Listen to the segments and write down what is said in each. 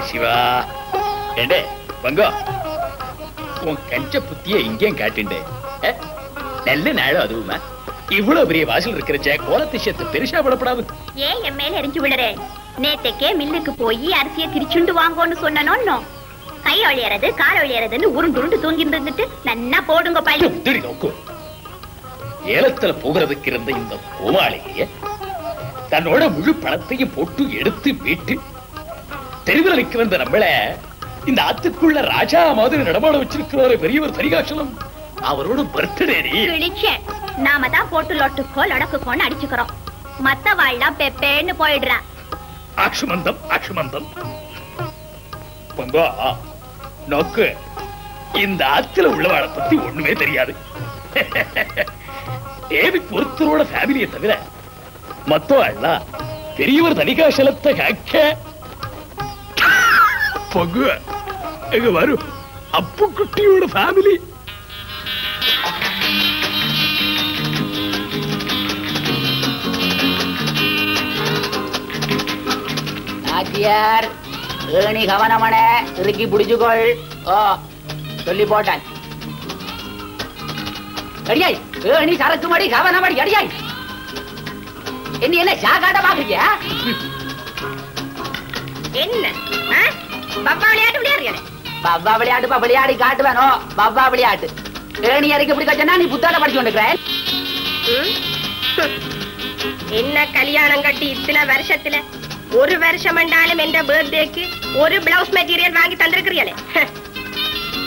சிவா ஏண்டே பங்கோ உன் கஞ்ச புத்திய இங்கேயும் காட்டிண்டே நல்ல நாளும் அதுவுமா இவ்வளவு பெரிய வாசல் இருக்கிற கோலத்திஷத்தை பெருசா படப்படாது. ஏன் என் மேல எரிஞ்சு விடுறே? நேத்தைக்கே மில்லுக்கு போய் அரிசியை திரிச்சுண்டு வாங்கன்னு சொன்னோம். கை ஒழியறது கால் ஒழியறதுன்னு உருண்டு தூங்கி இருந்துட்டு நன்னா போடுங்க பையன். நோக்கு ஏலத்துல போகிறதுக்கு இருந்த இந்த கோமாளிய தன்னோட முழு பணத்தையும் போட்டு எடுத்து வீட்டு தெருவில் நிற்க வந்த நம்மள இந்த ஆத்துக்குள்ள ராஜா மாதிரி நடமாட வச்சிருக்கிறாரு பெரியவர் தரிகாசலம். அவரோட பர்த்டே நாம தான் போட்டு லொட்டுக்கோ லொடக்குக்கோன்னு அடிச்சுக்கிறோம். மத்த வாழ்லாம் பெப்பேன்னு போயிடுறான். ஆக்ஷுமந்தம் ஆக்ஷுமந்தம் பொங்கோ நோக்கு இந்த ஆத்துல உள்ளவாளை பத்தி ஒண்ணுமே தெரியாது. டேவிட் ஒருத்தரோட ஃபேமிலியை தவிர மத்தவாள்லாம் பெரியவர் தனிகாசலத்தை காக்க பொங்கு எங்க வரும் அப்பு குட்டியோட ஃபேமிலி. ஆச்சியார் ஏணி கவனமன இறுக்கி பிடிச்சுக்கொள். ஓ சொல்லி போட்டான். அடியாய் ஏணி சரக்கு மடி கவனமடி. அடியாய் என்ன சாக்காட்ட பாக்குறியா? என்ன பப்பா விளையாட்டு விளையாடுறீங்க? பப்பா விளையாட்டு விளையாடி காட்டுவானோ பப்பா விளையாட்டு. ஏணி இறக்கி இப்படி கச்சனா நீ புத்தால படிச்சு கொண்டிருக்கிற. என்ன கல்யாணம் கட்டி இத்தனை வருஷத்துல ஒரு வருஷம் என்றாலும் என்ற பர்த்டேக்கு ஒரு பிளவுஸ் மெட்டீரியல் வாங்கி தந்திருக்கிறீங்களே.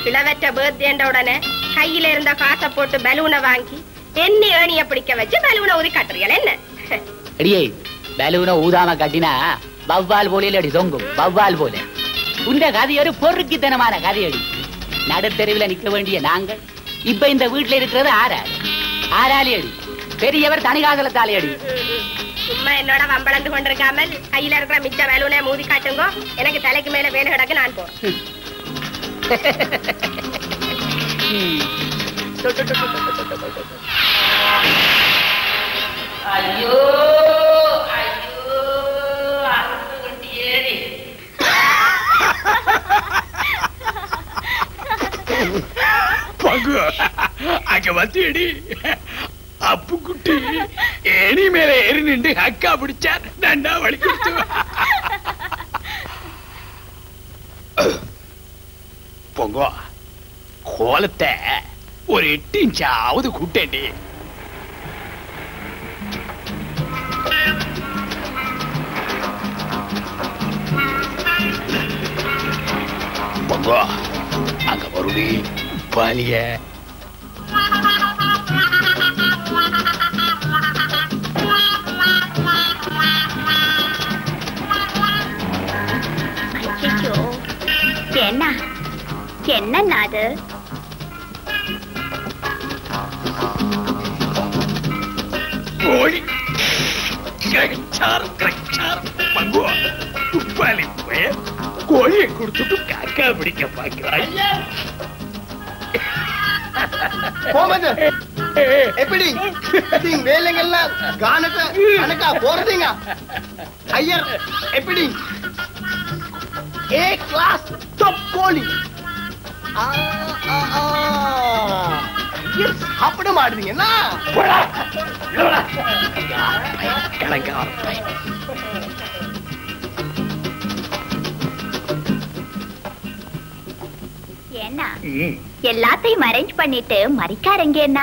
கிளவற்ற பர்த்டேன்ற உடனே கையில இருந்த காசை போட்டு பலூனை வாங்கி என்ன ஏணிய பிடிக்க வச்சு பலூனை ஊதி காட்டுறீங்களே. என்ன அடியே பலூனை ஊதாம கட்டினா வவ்வால் போல அடி தொங்கும். வவ்வால் போல உண்ட கதை ஒரு பொறுக்கித்தனமான கதையடி. நடுத்தெருவில் நிக்க வேண்டிய நாங்கள் இப்ப இந்த வீட்டுல இருக்கிறது ஆறாள். ஆறாளி அடி பெரியவர் தனிகாசலத்தாலே அடி. சும்மா என்னோட வம்பளந்து கொண்டிருக்காமல் கையில இருக்கிற மிச்ச வேலூனை மூதி காட்டுங்க. எனக்கு தலைக்கு மேல வேலை கிடக்கு நான் போறேன். ஐயோ அங்க வந்து அப்பு குட்டி ஏணி மேல ஏறி நின்று அக்கா பிடிச்சார். நண்டா வழி கொடுத்து பொங்கோ கோலத்தை ஒரு 8 இன்ச்சாவது கூட்டேண்டி. பொங்கோ அங்க மறுபடி பாலிய என்ன என்ன அது? கோழி உப்பாலி போய கோழியை கொடுத்துட்டு காக்கா பிடிக்க பாக்கிறாய். எப்படி வேலைங்கெல்லாம் கணக்கா போறதுங்க? ஐயர் எப்படி ஏ கிளாஸ் டாப் கோழி சாப்பிட மாட்டீங்கன்னா என்ன எல்லாத்தையும் அரேஞ்ச் பண்ணிட்டு மறிக்காரங்க என்ன?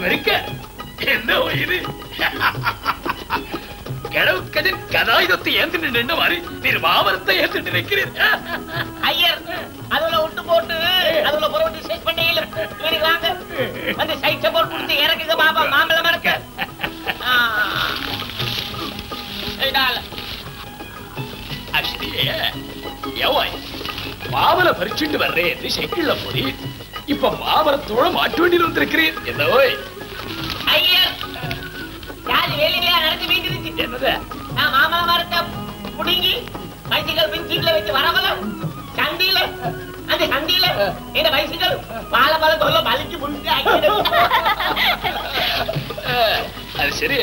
மறுக்க என்ன இது கிழவுக்கதின் கதாயுதத்தை ஏந்து நின்று மாதிரி நீர் மாமரத்தை ஏந்து நினைக்கிறீர். ஐயர் அதுல விட்டு போட்டு அதுல புறவட்டி செட் பண்ணீங்க வாங்க வந்து சைட் சப்போர்ட் கொடுத்து இறக்குங்க பாபா மாம்பழம் மறக்க. மாமலை பறிச்சுட்டு வர்றேன் என்று சைக்கிள்ல போய் இப்ப மாமரத்தோட மாட்டு வண்டியில் வந்திருக்கிறேன். என்ன ஓய் ஐயர் யாரு வேலையா நடந்து வீட்டு என்னது நான் மாமல மரத்தை புடுங்கி பைசிக்கல் பிஞ்சில வச்சு வரவல சந்தியில அந்த சந்தியில இந்த பைசிக்கல் பாலமலை தொல்ல வலிச்சு முடிச்சு அது சரி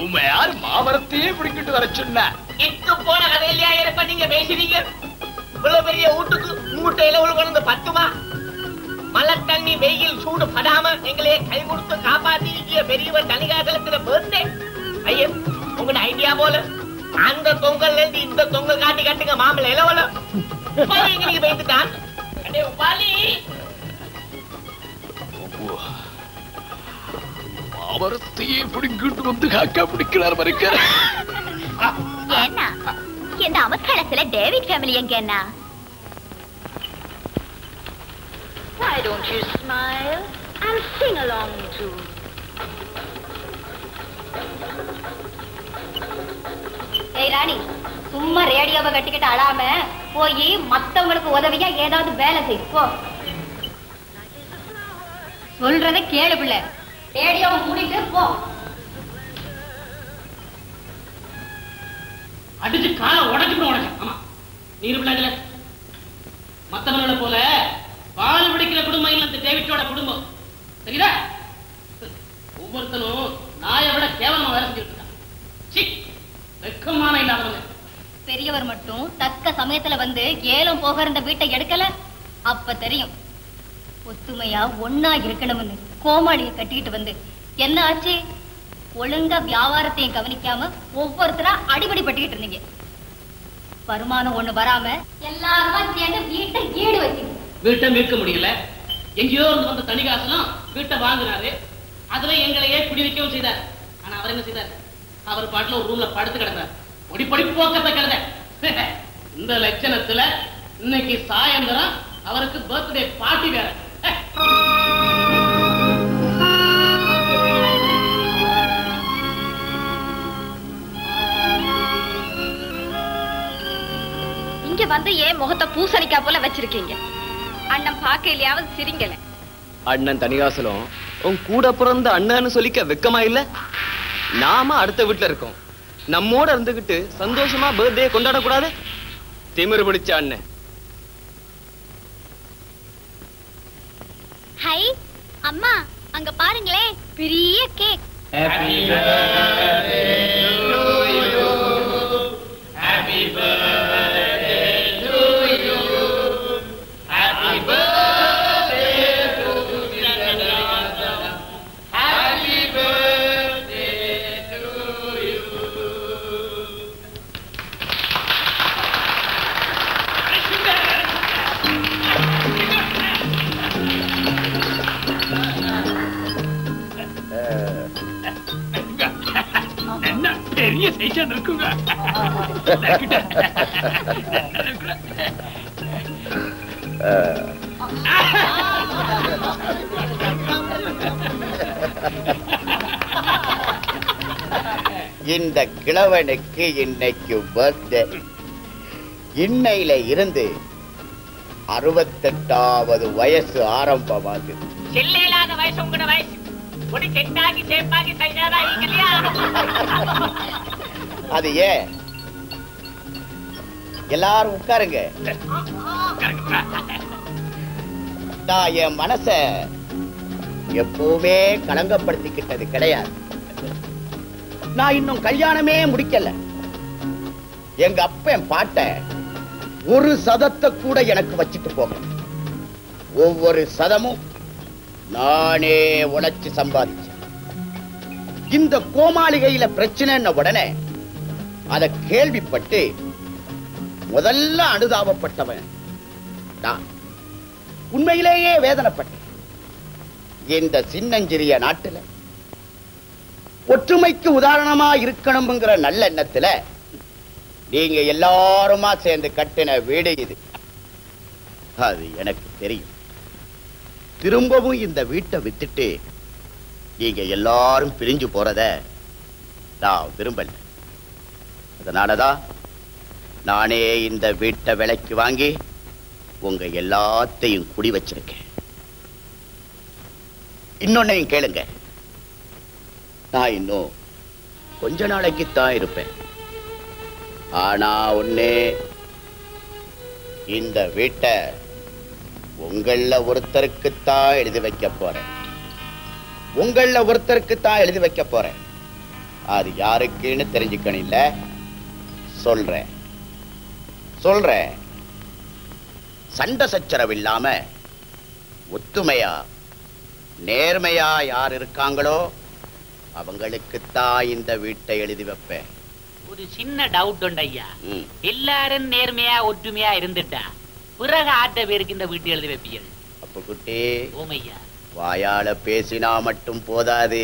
உண்மை யார் மாமரத்தையே பிடிக்கிட்டு வர சொன்ன? இட்டு போன கதையிலையா இருப்ப நீங்க பேசுறீங்க. இவ்வளவு பெரிய வீட்டுக்கு மூட்டையில உள்ள பத்துமா மழை தண்ணி வெயில் சூடு படாம எங்களையே கை கொடுத்து காப்பாத்தி பெரியவர் தனிகாசலத்துல பேர்ந்தே ஐயன் உங்களோட ஐடியா போல அந்த தொங்கல்ல இருந்து இந்த தொங்கல் காட்டி காட்டுங்க மாம்பழம் இலவல நீங்க பேசிட்டான் மாமரத்தையே பிடிக்கிட்டு வந்து காக்கா பிடிக்கிறார் மறுக்க. என்ன இந்த அவசரத்துல டேவிட் ஃபேமிலி எங்க என்ன? Why don't you smile and sing along too? ஏய் ராணி சும்மா ரேடியோவை கட்டிக்கிட்டு அழாம போய் மத்தவங்களுக்கு உதவியா ஏதாவது வேலை செய் போ. சொல்றத கேளு பிள்ளை. ரேடியோவை மூடிட்டு போ. அடிச்சு காலை உடைச்சு உடச்சு. ஆமா நீர் பிள்ளைகள மத்தவங்களை போல பால் பிடிக்கிற குடும்பம் இல்ல இந்த டேவிட்டோட குடும்பம். சரிதா? ஒவ்வொருத்தனும் நாயை விட கேவலமா வேலை செஞ்சுட்டு இருக்கான். சி வெக்கமான இல்லாதவங்க. பெரியவர் மட்டும் தக்க சமயத்துல வந்து ஏலம் போக இருந்த வீட்டை எடுக்கல அப்ப தெரியும். ஒத்துமையா ஒன்னா இருக்கணும்னு கோமாளியை கட்டிட்டு வந்து என்ன ஆச்சு? ஒழுங்கா வியாபாரத்தையும் கவனிக்காம ஒவ்வொருத்தரா அடிபடி பட்டுக்கிட்டு இருந்தீங்க. வருமானம் ஒண்ணு வராம எல்லாருமா சேர்ந்து வீட்டை ஈடு வச்சீங்க. வீட்டை மீட்க முடியல. எங்கேயோ இருந்து வந்த தனிகாசனம் வீட்டை வாங்கினாரு. அதுல எங்களையே குடி வைக்கவும் செய்தார். ஆனா அவர் என்ன செய்தார்? அவர் பாட்டுல ஒரு ரூம்ல படுத்து கிடந்தார். ஒடி பொடி போக்கத்தை கிடந்த இந்த லட்சணத்துல இன்னைக்கு சாயந்தரம் அவருக்கு பர்த்டே பார்ட்டி வேற. இங்க வந்து ஏன் முகத்தை பூசணிக்கா போல வச்சிருக்கீங்க? அண்ணன் பாக்கையிலயாவது சிரிங்கல. அண்ணன் தனிகாசலம் உன் கூட பிறந்த அண்ணன்னு சொல்லிக்க வெக்கமா இல்ல? நாம அடுத்த வீட்டுல இருக்கோம். நம்மோட இருந்துகிட்டு சந்தோஷமா பர்த்டே கொண்டாட கூடாது? திமிரு பிடிச்ச அண்ணன். ஹை அம்மா அங்க பாருங்களே பெரிய cake. Happy birthday to you. Happy birthday to you. Happy birthday to Chandra. Happy birthday to you. என்ன பெரிய சைஸா இருக்குங்க. இந்த கிழவனுக்கு இன்னைக்கு பர்த்டே. இன்னையில இருந்து 68வது வயசு ஆரம்பமாகுது. செல்லையில்லாத வயசு உங்களோட வயசு. ஒரு செட்டாகி சேப்பாகி சைடாதா இல்லையா? அது ஏன்? எல்லாரும் உட்காருங்க. நான் என் மனச எப்பவுமே கலங்கப்படுத்திக்கிட்டது கிடையாது. நான் இன்னும் கல்யாணமே முடிக்கல. எங்க அப்பன் பாட்ட ஒரு சதத்தை கூட எனக்கு வச்சுட்டு போக. ஒவ்வொரு சதமும் நானே உழைச்சு சம்பாதிச்சேன். இந்த கோமாளிகையில பிரச்சனை உடனே அத கேள்விப்பட்டு முதல்ல அனுதாபப்பட்டவன் நான். உண்மையிலேயே வேதனைப்பட்டேன். இந்த சின்னஞ்சிறிய நாட்டுல ஒற்றுமைக்கு உதாரணமா இருக்கணும்ங்கிற நல்ல எண்ணத்துல நீங்க எல்லாருமா சேர்ந்து கட்டின வீடு இது. அது எனக்கு தெரியும். திரும்பவும் இந்த வீட்டை வித்துட்டு நீங்க எல்லாரும் பிரிஞ்சு போறத நான் விரும்பல. அதனாலதான் நானே இந்த வீட்டை விலைக்கு வாங்கி உங்க எல்லாத்தையும் குடி வச்சிருக்கேன். இன்னொன்னையும் கேளுங்க, நான் இன்னும் கொஞ்ச நாளைக்குத்தான் இருப்பேன். ஆனா ஒண்ணே, இந்த வீட்டை உங்கள ஒருத்தருக்குத்தான் எழுதி வைக்க போறேன். உங்கள ஒருத்தருக்குத்தான் எழுதி வைக்க போறேன். அது யாருக்குன்னு தெரிஞ்சுக்கணும் இல்ல? சொல்றேன் சொல்றேன். சண்டை சச்சரவு இல்லாம ஒத்துமையா நேர்மையா யார் இருக்காங்களோ அவங்களுக்குத்தான் இந்த வீட்டை எழுதி வைப்பேன். ஒரு சின்ன டவுட் உண்டு ஐயா. எல்லாரும் நேர்மையா ஒற்றுமையா இருந்துட்டா பிறகு ஆட்ட பேருக்கு இந்த வீட்டை எழுதி வைப்பீர்கள். அப்ப குட்டி, ஓமையா, வாயால பேசினா மட்டும் போதாது,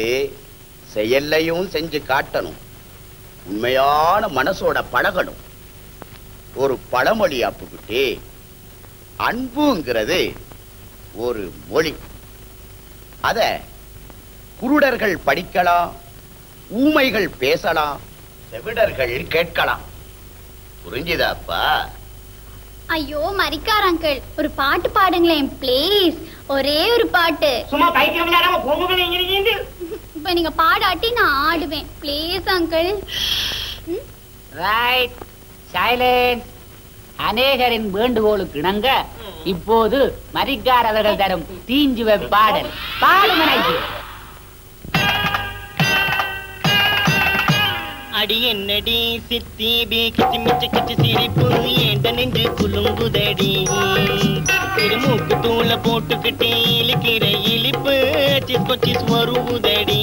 செயல்லையும் செஞ்சு காட்டணும். உண்மையான மனசோட பழகணும். ஒரு பழமொழி அப்புக்குட்டி, அன்புங்கிறது ஒரு மொழி. அத குருடர்கள் படிக்கலாம், ஊமைகள் பேசலாம், செவிடர்கள் கேட்கலாம். புரிஞ்சுதாப்பா? ஐயோ மரிக்கார் அங்கிள், ஒரு பாட்டு பாடுங்களேன் ப்ளீஸ். ஒரே ஒரு பாட்டு. சும்மா பைத்தியம் இல்லாம போகுங்க. இப்ப நீங்க பாடாட்டி நான் ஆடுவேன் ப்ளீஸ் அங்கிள். Right, silence. அநேகரின் வேண்டுகோளுக்கு இணங்க இப்போது மரிக்கார் அவர்கள் தரும் தீஞ்சுவை பாடல் பாடுங்க. அடி என்னடி சித்தி பி கிச்சி மிச்சி கிச்சி சிரிப்பு ஏண்ட நெஞ்சு குலுங்குதடி. திருமூக்கு தூள போட்டுக்கிட்டே இழுக்கிற இழிப்பு சிஸ் கொச்சிஸ் வருவுதடி.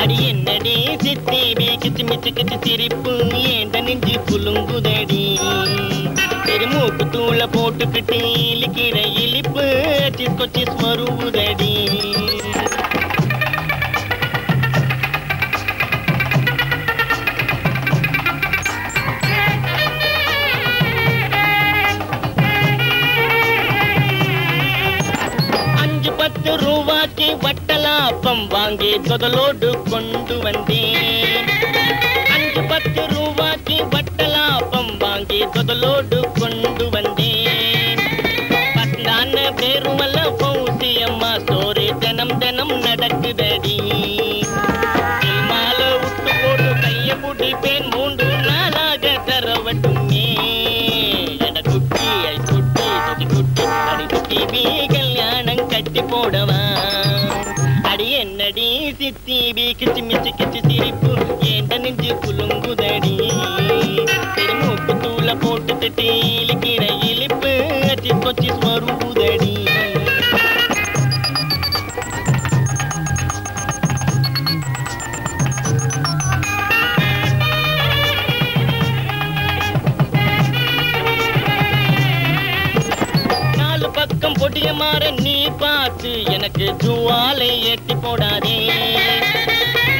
அடி என்னடி சித்தி பி கிச்சி மிச்சி கிச்சி சிரிப்பு ஏண்ட நெஞ்சு குலுங்குதடி. திருமூக்கு தூள போட்டுக்கிட்டு இழுக்கிற இழிப்பு சிஸ் கொச்சிஸ் வருவுதடி. ரூபாய்க்கு வட்டலாப்பம் வாங்கி தொதலோடு கொண்டு வந்தேன். 5-10 ரூபாய்க்கு வட்டலாப்பம் வாங்கி தொதலோடு கொண்டு வந்தேன். பத்தான பேருமல்ல பௌசி அம்மா ஸ்டோரி தினம் தினம் நடக்குதடி. மாலை விட்டு போட்டு கைய பிடிப்பேன் 3 நாளாக தரவட்டுமே. எட குட்டி ஐ குட்டி சுட்டி குட்டி அடி குட்டி பீ கல்யாணம் கட்டி போடவா. அடி என்னடி சித்தி பீ கிச்சி மிச்சி கிச்சி சிரிப்பு ஏண்ட நெஞ்சு குலுங்குதடி. திருமூக்கு தூள போட்டுக்கிட்டு இழுக்கிற இழிப்பு சிஸ் கொச்சிஸ் வருவுதடி. பக்கம் பொடிய மாற நீ பார்த்து எனக்கு ஜுவாலை ஏத்தி போடாதே.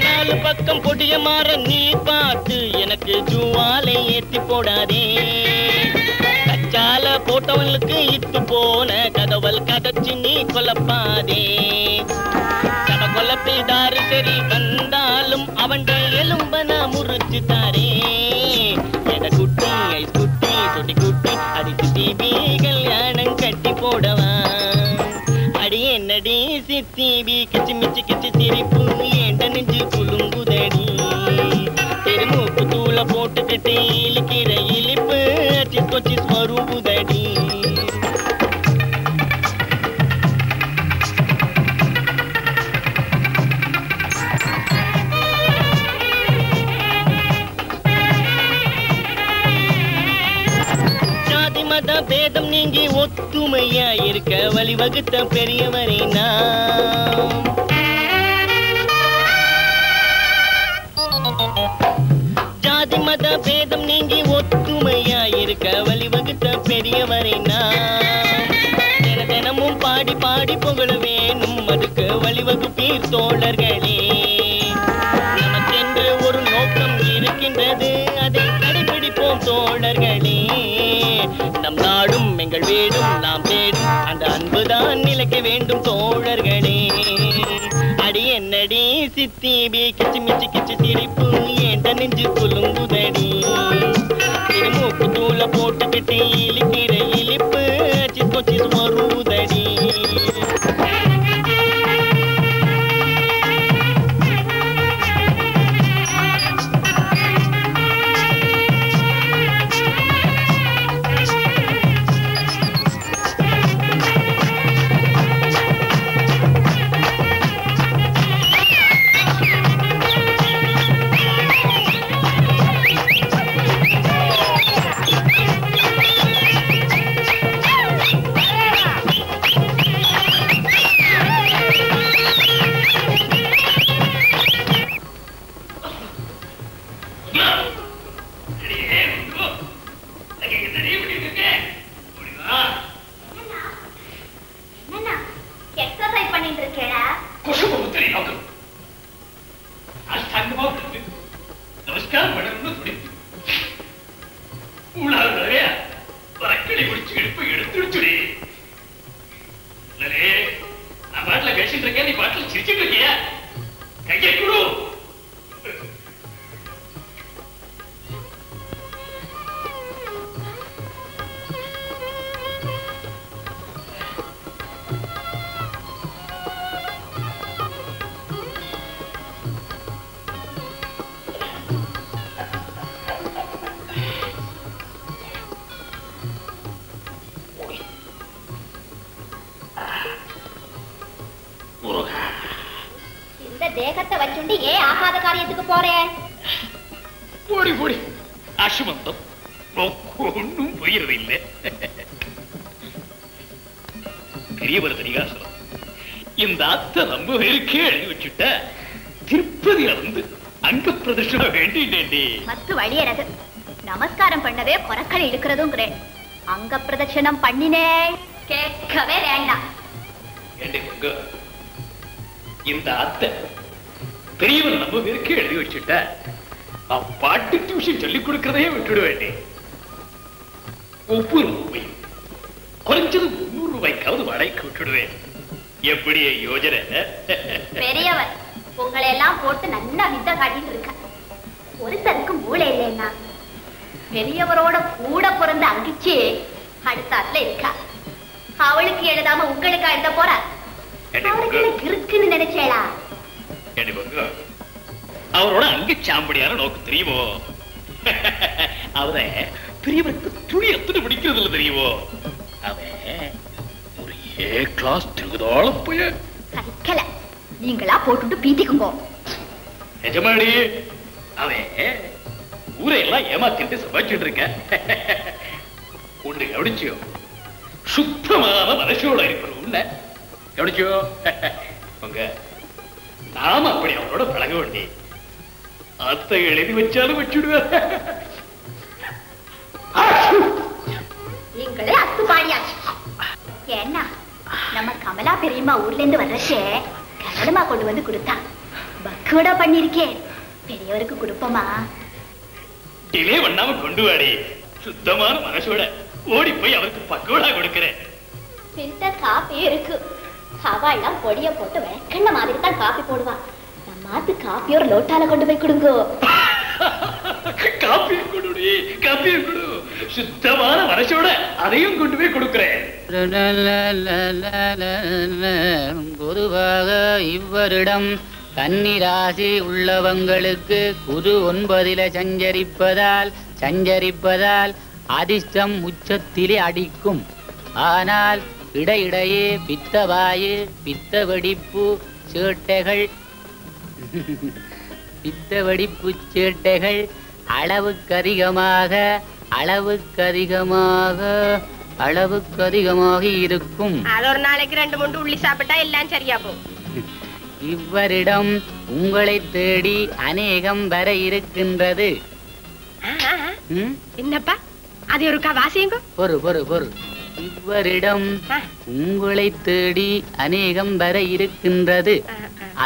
4 பக்கம் பொடிய மாற நீ பார்த்து எனக்கு ஜுவாலை ஏத்தி போடாதே. கச்சால போட்டவனுக்கு இத்து போன கதவல் கதச்சு நீ கொலப்பாதே. கட கொலப்பிதாரு சரி வந்தாலும் அவன் எலும்பன முறிச்சு தாரே. எட குட்டி ஐஸ் குட்டி சுட்டி குட்டி அடி குட்டி பீ கல்யாணம் கட்டி போடவா. அடி என்னடி சித்தி பீ கிச்சி மிச்சி கிச்சி சிரிப்பு ஏண்ட நெஞ்சு குலுங்குதடி. திருமூக்கு தூள போட்டுக்கிட்டு இழுக்கிற இழிப்பு சிஸ் கொச்சிஸ் வருவுதடி. பேதம் நீங்கி ஒத்துமையா இருக்க வழிவகுத்த பெரியவரே நாம். ஜாதி மத பேதம் நீங்கி ஒத்துமையா இருக்க வழிவகுத்த பெரியவரை நான் தினமும் பாடி பாடி புகழ வேணும் அதுக்கு வழிவகுப்பீர் தோழர்களே. நமக்கென்று ஒரு நோக்கம் இருக்கின்றது அதை கடைபிடிப்போம் தோழர்களே. நம் நாடும் எங்கள் வீடும் நாம் தேடும் அந்த அன்புதான் நிலைக்க வேண்டும் தோழர்களே. அடி என்னடி சித்திபி கிச்சு மிச்சு கிச்சு சிரிப்பு ஏண்ட நெஞ்சு குலுங்குதடி. திருமூக்கு தூள போட்டுக்கிட்டு இழிக்கிற இழிப்பு சிஸ்கோ சிஸ் வருதடி. தேகத்தை வச்சுண்டு ஏன் ஆகாத காரியத்துக்கு போறேன்? போடி போடி அசுமந்தம் ஒன்னும் போயிறது இல்லை. பெரியவர் தனிகாசலம் இந்த அத்தை நம்ம பேருக்கே எழுதி வச்சுட்ட திருப்பதியில வந்து அங்க பிரதர்ஷனம் வேண்டிண்டே மத்து வழியறது நமஸ்காரம் பண்ணவே பொறக்கள் இழுக்கிறதுங்கிறேன். அங்க பிரதட்சணம் பண்ணினே கேட்கவே வேண்டாம். இந்த அத்தை பெரியவர் நம்ம பேருக்கு எழுதி வச்சுட்ட பாட்டு டியூஷன் சொல்லிக் கொடுக்கறதையே விட்டுட வேண்டேன். ஒவ்வொரு ரூபாய் குறைஞ்சது 300 ரூபாய்க்காவது வாடகைக்கு விட்டுடுவேன். எப்படி யோஜனை? பெரியவர் உங்களை எல்லாம் போட்டு நல்லா வித்த காட்டிட்டு இருக்க. ஒருத்தருக்கு மூளை இல்லைன்னா பெரியவரோட கூட பிறந்த அங்கிச்சு அடுத்தாத்துல இருக்கா. அவளுக்கு எழுதாம உங்களுக்கு எழுத போற இருக்குன்னு நினைச்சேடா. அவரோட அங்க சாம்படியான நோக்கு தெரியுமோ? அவரை பெரியவருக்கு துணி எத்தனை பிடிக்கிறது இல்ல தெரியுமோ? அவன் ஒரு ஏ கிளாஸ் திருகுதாள போய சலிக்கல நீங்களா போட்டுட்டு பீத்திக்குங்கோ. நிஜமாடி அவன் ஊரையெல்லாம் ஏமாத்திட்டு சமாளிச்சுட்டு இருக்க. ஒண்ணு கவனிச்சியோ சுத்தமான மனசோட இருக்கணும் உள்ள கவனிச்சோ. உங்க நாம அப்படி அவரோட பழக வேண்டி அத்தை எழுதி வச்சாலும் வச்சுடுவேன். நீங்களே அத்து பாடியாச்சு. ஏன்னா நம்ம கமலா பெரியம்மா ஊர்ல இருந்து வர்றச்சே கன்னடமா கொண்டு வந்து கொடுத்தா. பக்குவடா பண்ணிருக்கேன். பெரியவருக்கு கொடுப்போமா? டிலே பண்ணாம கொண்டு வாடி. சுத்தமான மனசோட ஓடி போய் அவருக்கு பக்குவடா கொடுக்கிறேன். ஃபில்டர் காப்பி இருக்கு. அவெல்லாம் பொடிய போட்டு வெக்கண்ண மாதிரி தான் காப்பி போடுவான். நம்மாத்து காப்பி ஒரு லோட்டால கொண்டு போய் கொடுங்கோ. காப்பியை கொடு, காப்பியை கொடு. சுத்தமான மனசோட அதையும் கொண்டு போய் கொடுக்கிறேன். பொதுவாக இவ்வரிடம் கன்னிராசி உள்ளவங்களுக்கு குரு 9 சஞ்சரிப்பதால் அதிர்ஷ்டம் உச்சத்திலே அடிக்கும். ஆனால் இடையிடையே பித்தவாயு, பித்த வெடிப்பு சேட்டைகள் அளவுக்கு அதிகமாக இருக்கும். அது ஒரு நாளைக்கு 2-3 உள்ளி சாப்பிட்டா எல்லாம் சரியா போகும். இவ்வரிடம் உங்களை தேடி அநேகம் வர இருக்கின்றது. என்னப்பா அது ஒருக்கா வாசியுங்க. பொறு இவரிடம் உங்களை தேடி அநேகம் வர இருக்கின்றது.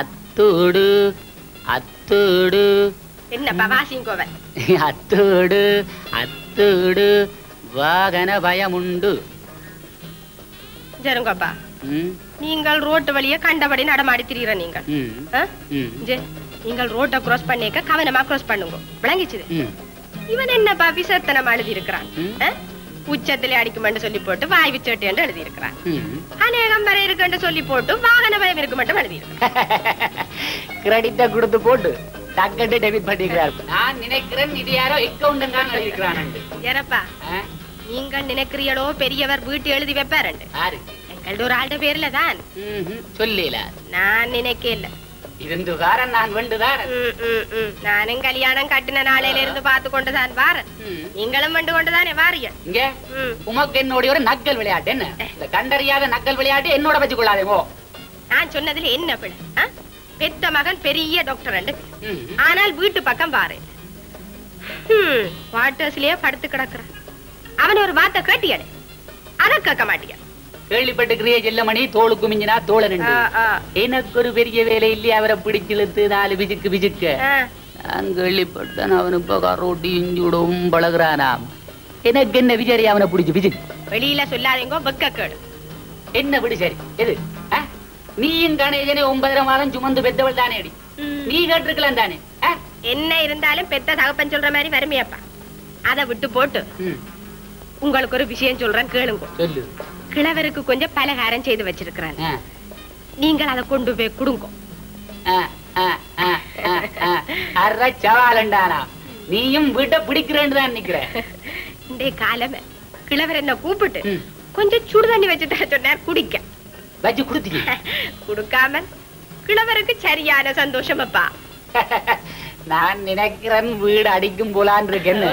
அத்தோடு என்னப்பா வாசியுங்க. அத்தோடு வாகன பயம் உண்டு. ஜருங்கப்பா, நீங்கள் ரோட்டு வழியே கண்டபடி நடமாடி திரிகிற நீங்கள். நீங்கள் ரோட்டை கிராஸ் பண்ணிக்க கவனமா கிராஸ் பண்ணுங்க. விளங்கிச்சுது? இவன் என்னப்பா விசத்தனம் எழுதி இருக்கிறான். உச்சத்திலே அடிக்குமென்று சொல்லி போட்டு வாய் விச்சோட்டு என்று எழுதி இருக்கிறான். அநேகம் வரை இருக்குன்னு சொல்லி போட்டு வாகன பயம் இருக்கு மட்டும் எழுதி இருக்கிறான். கிரெடிட்ட கொடுத்து போட்டு டக்கட்டு டெபிட் பண்ணிக்கிறார். நான் நினைக்கிறேன் இது யாரோ அக்கவுண்ட் தான் எழுதி இருக்கிறான். ஏறப்பா, நீங்கள் நினைக்கிறீங்களோ பெரியவர் வீட்டு எழுதி வைப்பாரு. எங்களோட ஒரு ஆள்ட பேர்ல தான் சொல்லல. நான் நினைக்கல. இருந்துகாரன் நான் வேண்டுதான். நானும் கல்யாணம் கட்டின நாளையில இருந்து பார்த்து கொண்டுதான் வாரன். நீங்களும் வந்து கொண்டுதானே வாரிய. இங்க உமக்கு என்னோட ஒரு நக்கல் விளையாட்டு. என்ன இந்த கண்டறியாத நக்கல் விளையாட்டு என்னோட வச்சு கொள்ளாதேமோ. நான் சொன்னதுல என்ன பிள்ளை? பெத்த மகன் பெரிய டாக்டர். ஆனால் வீட்டு பக்கம் வாரேன். குவார்டர்ஸ்லயே படுத்து கிடக்குறான். அவன் ஒரு வார்த்தை கேட்டியானே, அதை கேட்க மாட்டியா? கேள்விப்பட்டுக்கிறிய செல்லமணி, தோளுக்கு மிஞ்சினா தோழன். எனக்கு ஒரு பெரிய வேலை இல்லையா அவரை பிடிச்சிழுத்து 4 விஜுக்கு நான் கேள்விப்பட்டேன். அவனு இப்ப கரோட்டி இஞ்சுடவும் பழகுறானாம். எனக்கு என்ன விஜய் அவனை பிடிச்சு விஜுக்கு வெளியில சொல்லாதீங்க. வெக்கேடு என்ன விடு. சரி எது நீயும் கணேசனே 9.5 மாதம் சுமந்து பெத்தவள் தானே அடி. நீ கேட்டிருக்கலாம் தானே. என்ன இருந்தாலும் பெத்த தகப்பன் சொல்ற மாதிரி வறுமையப்பா. அதை விட்டு போட்டு உங்களுக்கு ஒரு விஷயம் சொல்றேன், கேளுங்க. சொல்லு. கிழவருக்கு கொஞ்சம் பலகாரம் செய்து வச்சிருக்கிறான். நீங்கள் அதை கொண்டு போய் கொடுங்க. நீயும் வீட்டை பிடிக்கிறேன்னு தான் நிக்கிற. இந்த காலமே கிழவர் என்ன கூப்பிட்டு கொஞ்சம் சுடு தண்ணி வச்சு தர சொன்னார். குடிக்க வச்சு குடுத்தீங்க. குடுக்காம கிழவருக்கு சரியான சந்தோஷம் அப்பா. நான் நினைக்கிறேன் வீடு அடிக்கும் போலான் இருக்கேன்னு.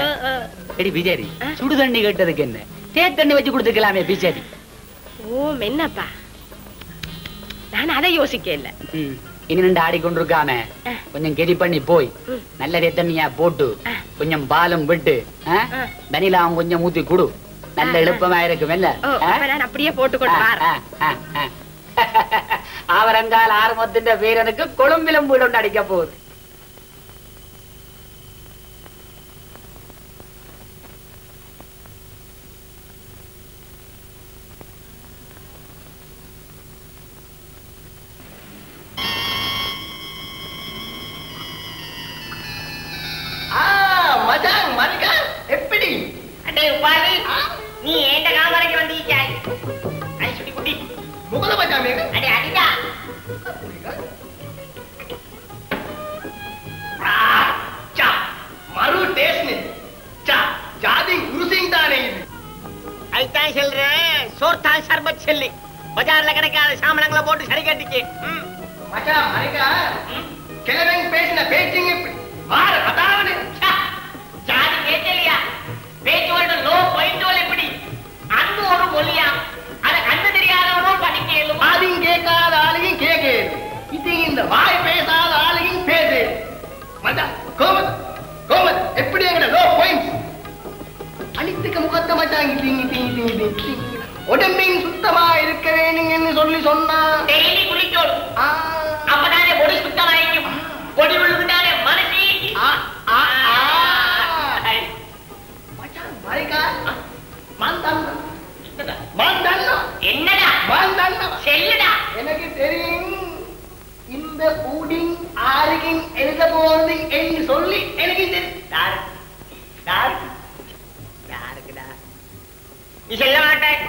பிஜாரி சுடு தண்ணி கேட்டதுக்கு என்ன தேத்தண்ணி வச்சு கொடுத்துக்கலாமே பிஜாரி. ஓ என்னப்பா, நான் அதை யோசிக்க இல்ல. இனி நின்று ஆடிக்கொண்டிருக்காம கொஞ்சம் கெரி பண்ணி போய் நல்ல தேத்தண்ணியா போட்டு கொஞ்சம் பாலம் விட்டு தனிலாம் கொஞ்சம் ஊத்தி குடு. நல்ல எழுப்பமா இருக்கும். நான் அப்படியே போட்டுக்கொண்டு அவரங்கால் ஆரம்பத்தின் வீரனுக்கு கொழும்பிலும் வீடு ஒன்று அடிக்க போகுது. எப்படி நீ ஏண்ட காமரைக்கு வந்திருக்காய்? ஐசுடி குட்டி முகத மச்சாமே. அடே அடிடா. மறு டேஸ்ட் ஜாதி உருசிங் தானே இது. ஐதான் சொல்றேன், சோர்தான் சர்பத் சொல்லி பஜார்ல கிடைக்காத சாமனங்களை போட்டு சரி கட்டிக்கு. மச்சான் மரிகா கிழவன் பேசின பேச்சிங் எப்படி மாற அதாவது ஜாதி கேட்கலையா? பேச்சோட லோ பாயிண்டோல எப்படி அன்பு ஒரு மொழியா? அதை கண்டு தெரியாதவனும் படிக்கலும். அதையும் கேட்காத ஆளையும் கேட்கு. இது இந்த வாய் பேசாத ஆளையும் பேசு. மச்சான் கோமத் எப்படி எங்கட லோ பாயிண்ட் அழித்துக்க முகத்த மச்சான். உடம்பின் சுத்தமா இருக்க வேணுங்கன்னு சொல்லி சொன்னா டெய்லி குளிக்கணும். அப்பதானே பொடி சுத்தமாயிருக்கும். பொடி விழுந்துட்டானே மனசி. எனக்கு தெரியும் இந்த ஊடிங் ஆரிகிங் எழுத போறது என்று சொல்லி எனக்கு யாருக்குடா? நீ செல்ல மாட்டாய்.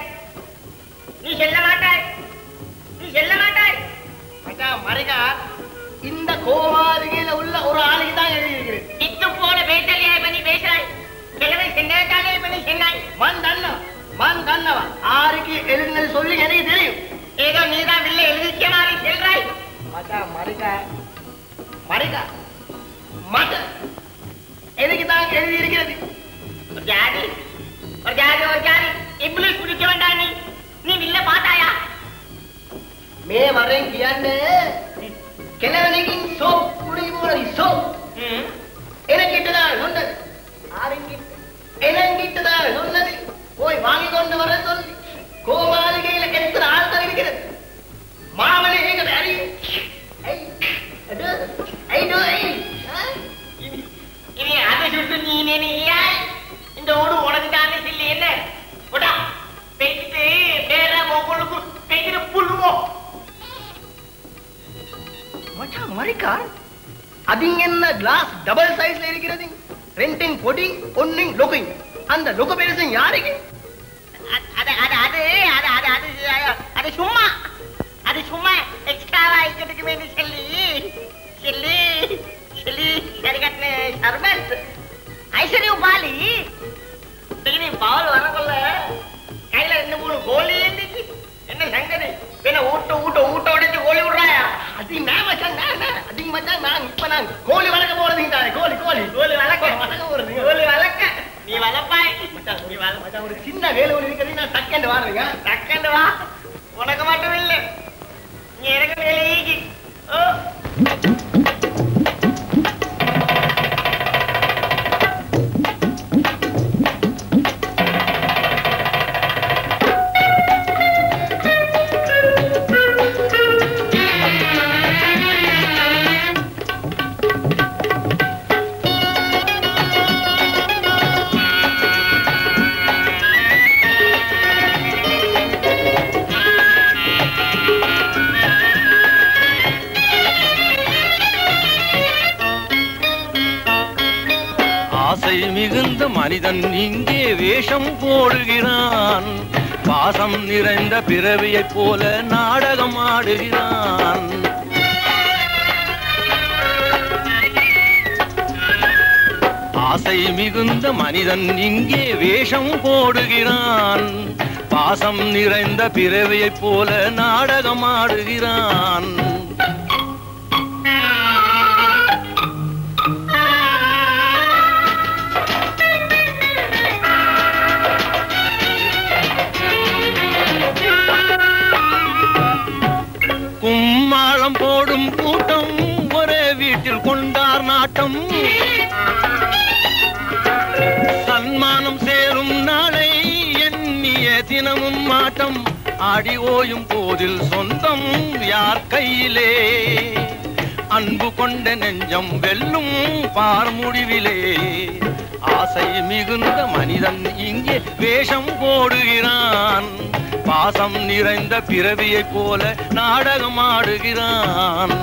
மரிகா இந்த கோமாதிகையில உள்ள ஒரு ஆளுக்கு தான் எழுதியிருக்கிறேன். இத்து போன பேட்டலியா பண்ணி பேசுறாய். கிழமை சென்னாட்டாலே பண்ணி சென்னாய். மந்தன்னவா ஆருக்கு எழுதினது சொல்லி எனக்கு தெரியும். ஏதோ நீதான் வில்லை எழுதிக்க மாதிரி செல்றாய். மரிகா மத எனக்கு தான் எழுதி இருக்கிறது. ஒரு ஜாதி இங்கிலீஷ் பிடிக்க வேண்டாம். நீ வில்ல பாத்தாயா? மே வரேன் கியாண்டு கிழவனைக்கு சோப் குடி போனது சோப் எனக்கு சொன்னது என்னங்கிட்டுதான் சொன்னது போய் வாங்கி கொண்டு வர சொல்லி கோமாளிகையில எத்தனை ஆள்கள் இருக்கிறது மாமனே கிடையாது இனி அதை சுட்டு நீ நினைக்கியா இந்த ஓடு உனக்கு தானே சொல்லி என்ன போடா பேசிட்டு வேற உங்களுக்கு பேசிட்டு புல்லுவோம் மச்சான் மரிக்கா அது என்ன கிளாஸ் டபுள் சைஸ்ல இருக்கிறது ரெண்டிங் பொடிங் ஒன்னிங் லொகிங் அந்த லொக பேசும் யாருக்கு அது சும்மா எக்ஸ்ட்ராவா இருக்கிறதுக்கு வேண்டி சொல்லி சரிகட்டின சர்வன்ட் ஐஸ்வர்யா பாலி பால் வரக்குள்ள கையில 2-3 கோழி இருந்துச்சு என்ன சங்கதி என்ன ஊட்ட உடைச்சு கோழி விடுறாயா அது அதிக மச்சான் நான் இப்ப நான் கோழி வளர்க்க போறதுங்க கோழி வளர்க்க நீ வளர்ப்பாய் மச்சான் நீ மச்சான் ஒரு சின்ன வேலை ஒன்று இருக்கிறது நான் செகண்ட் வாருங்க செகண்ட் வா உனக்கு மட்டும் இல்லை நீ எனக்கு வேலை ஈகி மிகுந்த மனிதன் இங்கே வேஷம் போடுகிறான் பாசம் நிறைந்த பிறவியைப் போல நாடகம் ஆடுகிறான் ஆசை மிகுந்த மனிதன் இங்கே வேஷம் போடுகிறான் பாசம் நிறைந்த பிறவியைப் போல நாடகம் ஆடுகிறான் கும்மாளம் போடும் கூட்டம் ஒரே வீட்டில் கொண்டார் நாட்டம் சன்மானம் சேரும் நாளை எண்ணிய தினமும் மாட்டம் ஆடி ஓயும் போதில் சொந்தம் யார் கையிலே அன்பு கொண்ட நெஞ்சம் வெல்லும் பார் முடிவிலே ஆசை மிகுந்த மனிதன் இங்கே வேஷம் போடுகிறான் பாசம் நிறைந்த பிறவியைப் போல நாடகம் ஆடுகிறான்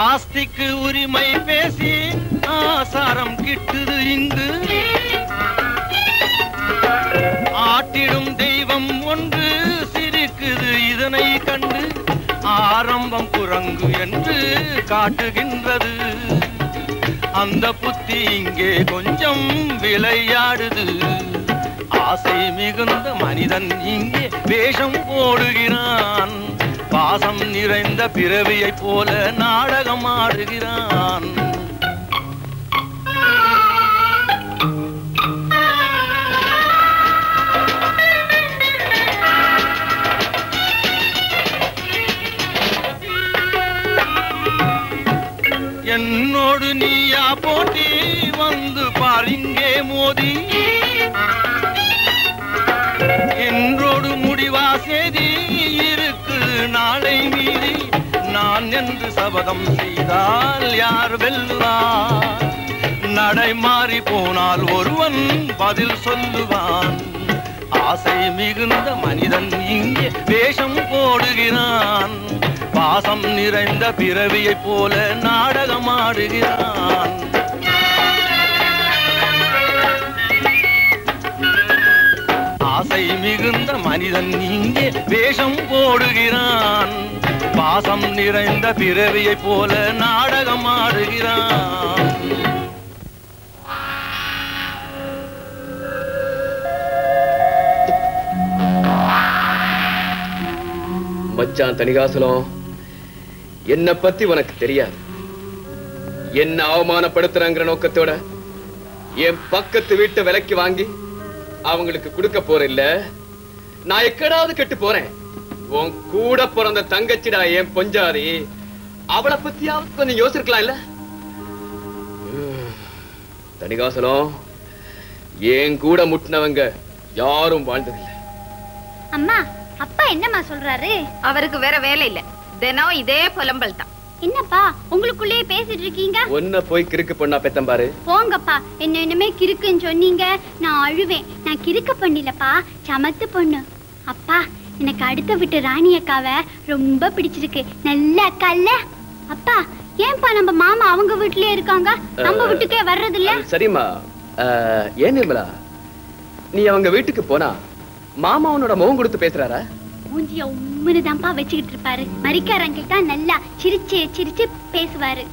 ஆஸ்திக்கு உரிமை பேசி ஆசாரம் கிட்டுது இங்கு ஆட்டிடும் தெய்வம் ஒன்று சிரிக்குது இதனை கண்டு ஆரம்பம் குரங்கு என்று காட்டுகின்றது அந்த புத்தி இங்கே கொஞ்சம் விளையாடுது ஆசை மிகுந்த மனிதன் இங்கே வேஷம் போடுகிறான் பாசம் நிறைந்த பிறவியைப் போல நாடகம் ஆடுகிறான் என்னோடு நீயா போட்டி வந்து பாருங்கே மோதி என்றோடு முடிவா செய்தி இருக்கு நாளை மீறி நான் என்று சபதம் செய்தால் யார் வெல்லுவார் நடை மாறி போனால் ஒருவன் பதில் சொல்லுவான் ஆசை மிகுந்த மனிதன் இங்கே வேஷம் போடுகிறான் பாசம் நிறைந்த பிறவியைப் போல நாடகம் ஆடுகிறான் ஆசை மிகுந்த மனிதன் இங்கே வேஷம் போடுகிறான் பாசம் நிறைந்த பிறவியைப் போல நாடகம் ஆடுகிறான் மச்சான் தணிகாசலம், என்ன பத்தி உனக்கு தெரியாது. என்ன அவமானப்படுத்துறாங்கிற நோக்கத்தோட என் பக்கத்து வீட்டை விலைக்கு வாங்கி அவங்களுக்கு கொடுக்க போற இல்ல, நான் எக்கடாவது கெட்டு போறேன். உன் கூட பிறந்த தங்கச்சிடா என் பொஞ்சாதி, அவளை பத்தியாவது கொஞ்சம் யோசிக்கலாம் இல்ல? தணிகாசலம், என் கூட முட்டினவங்க யாரும் வாழ்ந்ததில்லை. அம்மா, அப்பா என்னம்மா சொல்றாரு? அவருக்கு வேற வேலை இல்ல, தினம் இதே புலம்பல் தான். என்னப்பா உங்களுக்குள்ளே பேசிட்டு இருக்கீங்க? ஒன்ன போய் கிறுக்கு பொண்ணா பெத்தம்பாரு. போங்கப்பா, என்ன இனிமே கிறுக்குன்னு சொன்னீங்க நான் அழுவேன். நான் கிறுக்கு பண்ணிலப்பா, சமத்து பொண்ணு. அப்பா, எனக்கு அடுத்த வீட்டு ராணி அக்காவை ரொம்ப பிடிச்சிருக்கு. நல்ல அக்கா இல்ல? அப்பா, ஏன்பா நம்ம மாமா அவங்க வீட்லயே இருக்காங்க, நம்ம வீட்டுக்கே வர்றது இல்ல? சரிம்மா, ஏன் நிர்மலா, நீ அவங்க வீட்டுக்கு போனா மாமா உன்னோட முகம் கொடுத்து பேசுறாரா? மூஞ்சிய உம்முனுதான்ப்பா வச்சுக்கிட்டு இருப்பாரு. மரிக்காரங்கிட்ட நல்லா சிரிச்சு சிரிச்சு பேசுவாரு.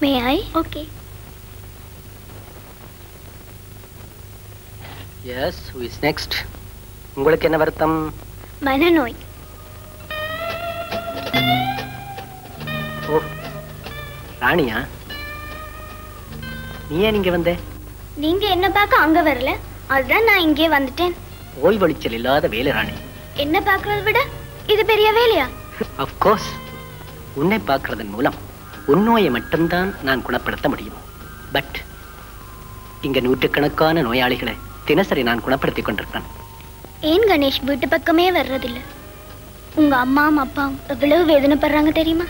May I? Okay. Yes, who is next? உங்களுக்கு என்ன வருத்தம்? மனநோய். ஓ, ராணியா? நீ ஏன் இங்க வந்த? நீங்க என்ன பார்க்க அங்க வரல, அதுதான் நான் இங்கே வந்துட்டேன். ஓய்வொழிச்சல் இல்லாத வேலை ராணி. என்ன பார்க்கறத விட இது பெரிய வேலையா? Of course. உன்னை பார்க்கறதன் மூலம் உன் நோயை மட்டும்தான் நான் குணப்படுத்த முடியும். பட் இங்க நூற்றுக்கணக்கான நோயாளிகளை தினசரி நான் குணப்படுத்திக் கொண்டிருக்கிறேன். ஏன் கணேஷ் வீட்டு பக்கமே வர்றதில்ல? உங்க அம்மாவும் அப்பாவும் எவ்வளவு வேதனைப்படுறாங்க தெரியுமா?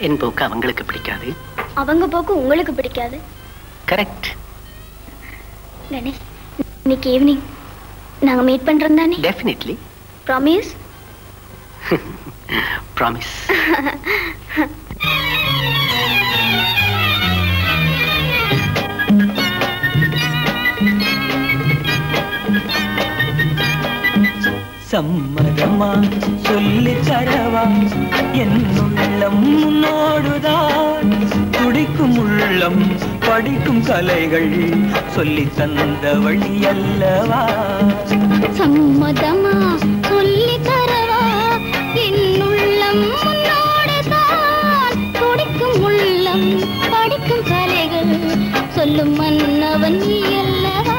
என் போக்கு அவங்களுக்கு பிடிக்காது, அவங்க போக்கு உங்களுக்கு பிடிக்காது. கரெக்ட். கணேஷ், இன்னைக்கு ஈவினிங் நாங்க மீட் பண்றோம் தானே? டெஃபினெட்லி. ப்ராமிஸ்? ப்ராமிஸ். சம்மதமா சொல்லி தரவா, என் உள்ளம் உன்னோடுதான் துடிக்கும். உள்ளம் படிக்கும் கலைகள் சொல்லி தந்த வழி அல்லவா. சம்மதமா சொல்லி தரவா, என் உள்ளம் உன்னோடுதான் துடிக்கும். உள்ளம் படிக்கும் கலைகள் சொல்லும் மன்னவன் நீ அல்லவா.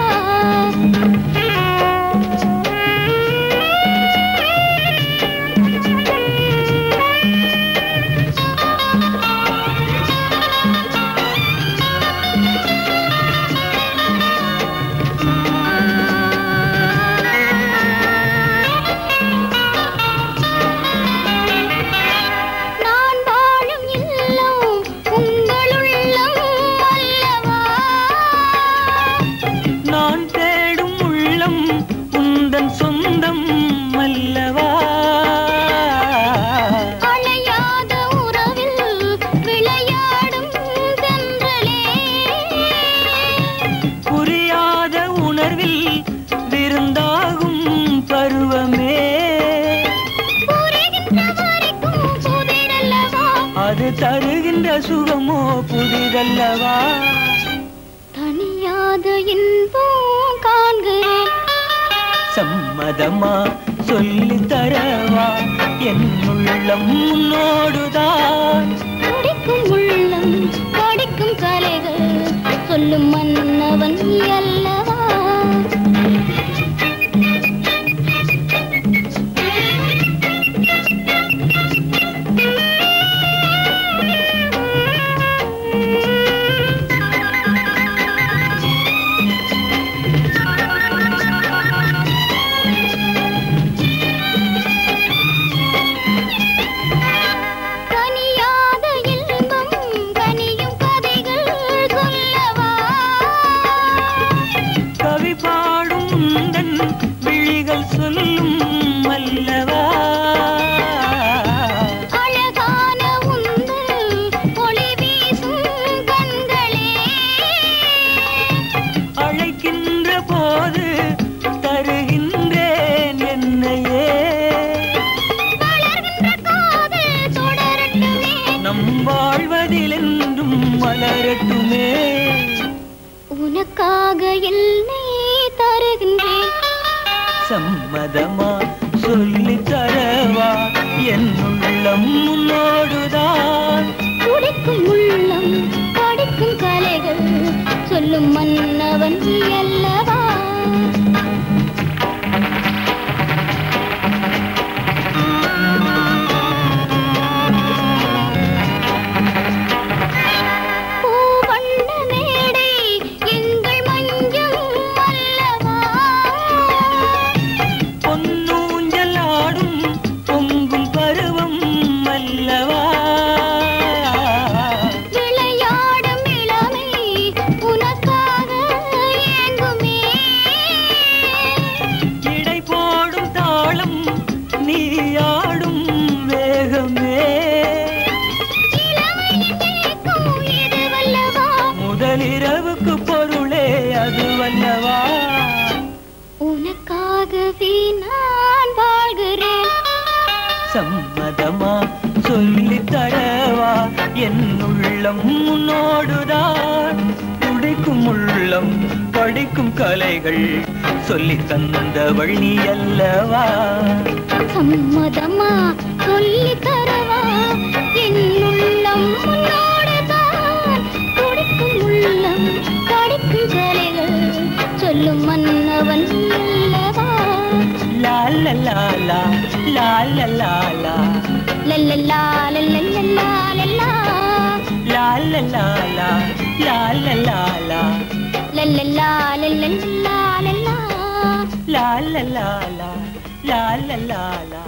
தருகின்ற சுகமோ புதிதல்லவா. தனியாத இன்பம் காண்கிறேன். சம்மதமா சொல்லி தரவா, என் உள்ளம் உன்னோடுதான் படிக்கும். உள்ளம் படிக்கும் கலைகள் சொல்லும் மன்னவன் நீ அல்லவா. உனக்காக என்னை தருகின்றேன். சம்மதமா சொல்லி தரவா என் உள்ளம் முன்னோடுதான். துடிக்கும் உள்ளம் படிக்கும் கலைகள் சொல்லும் மன்னவன் நீ அல்லவா. இரவுக்கு பொருளே அது வல்லவா. உனக்காகவே நான் வாழ்கிறேன். சம்மதமா சொல்லி தரவா என் உள்ளம் முன்னோடுதான். துடிக்கும் உள்ளம் படிக்கும் கலைகள் சொல்லி தந்தவள் நீ அல்லவா. சம்மதமா சொல்லி தரவா என் உள்ளம் முன்னோடுதான். துடிக்கும் உள்ளம் படிக்கும் கலைகள் சொல்லும் மன்னவன் அல்லவா. லா லா லா லா லா லா லா லா லல்லல்லா லல்லல்லா லல்லா லா லா லா லா லா லா லா லா லல்லல்லா லல்லல்லா லல்லா லா லா லா லா லா லா லா லா